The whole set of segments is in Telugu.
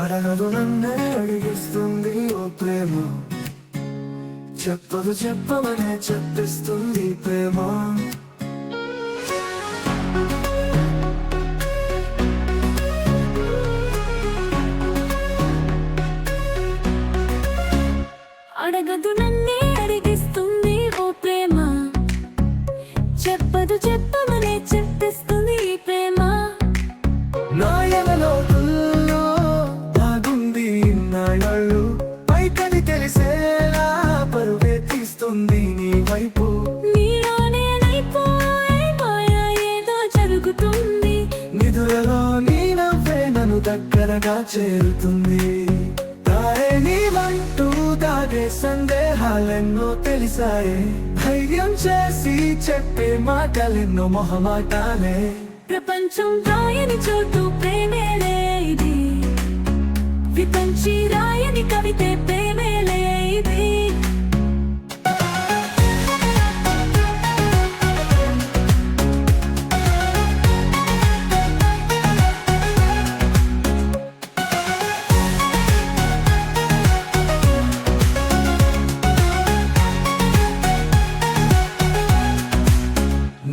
అడగదు నన్నే అడిగిస్తుంది ఓ ప్రేమ, చెప్పదు చెప్పమనే చెప్పిస్తుంది ప్రేమ. అడగదు నన్నే అడిగిస్తుంది ఓ ప్రేమ, చెప్పదు చెప్పమనే చెప్పిస్తుంది ప్రేమ. నా ఎదలోతుల్లో దాగుంది నాళ్ళు, పైకని తెలిసేలా పరువే తీస్తుంది నీ వైపు. నీలో నేనైపోయే మాయా ఏదో జరుగుతుంది, నిధులలో నీ నవ్వే నన్ను దగ్గరగా చేరుతుంది. తారే నీవంటూ దాగే సందేహాలెన్నో తెలిసాయే, ధైర్యం చేసి చెప్పే మాటలెన్నో మొహమాటాలే. ప్రపంచం రాయని చోటు ప్రేమేలే ఇది, విపంచి రాయని కవితే ప్రేమేలే ఇది.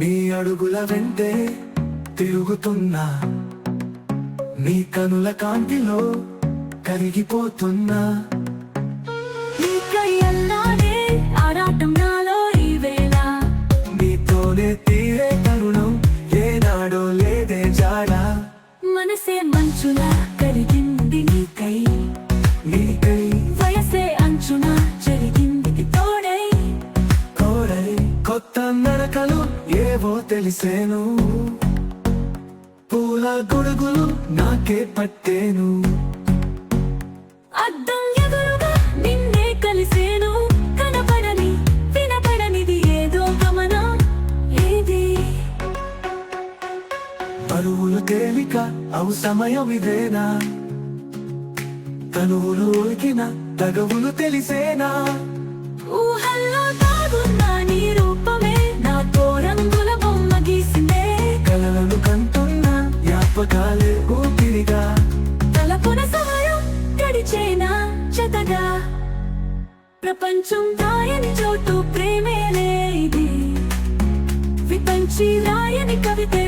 నీ అడుగుల వెంటే తిరుగుతున్నా, నీ కనుల కాంతిలో కరిగిపోతున్నా. నీ కయ్యల్లానే ఆరాటం నాలో ఈ వేళ, నీతోనే తీరే తరుణం ఏనాడో లేదే జాడా. మనసే మంచులా కరిగింది నీకై, నీకై వయసే అంచున జరిగింది తోడై. కోరై కొత్త నడకలు ఏవో తెలిసేను, పూల గొడుగులు నాకే పట్టేను. అద్దం ఎదురుగా నిన్నే కలిసేను, కనపడని వినపడనిది ఏదో గమనం ఏది. పరువులు తేలిక అవు సమయం ఇదేనా, తనువులు ఉలికిన తగవులు తెలిసేనా. ఊహల్లో దాగున్న నీ రూపమే నాతో రంగుల బొమ్మ గీసిందే, కలలను కంటున్న జ్ఞాపకాలే ఊపిరిగా. తలపున సమయం గడిచేనా జతగా, ప్రపంచం రాయని చోటు ప్రేమేలే ఇది, విపంచి రాయని కవితే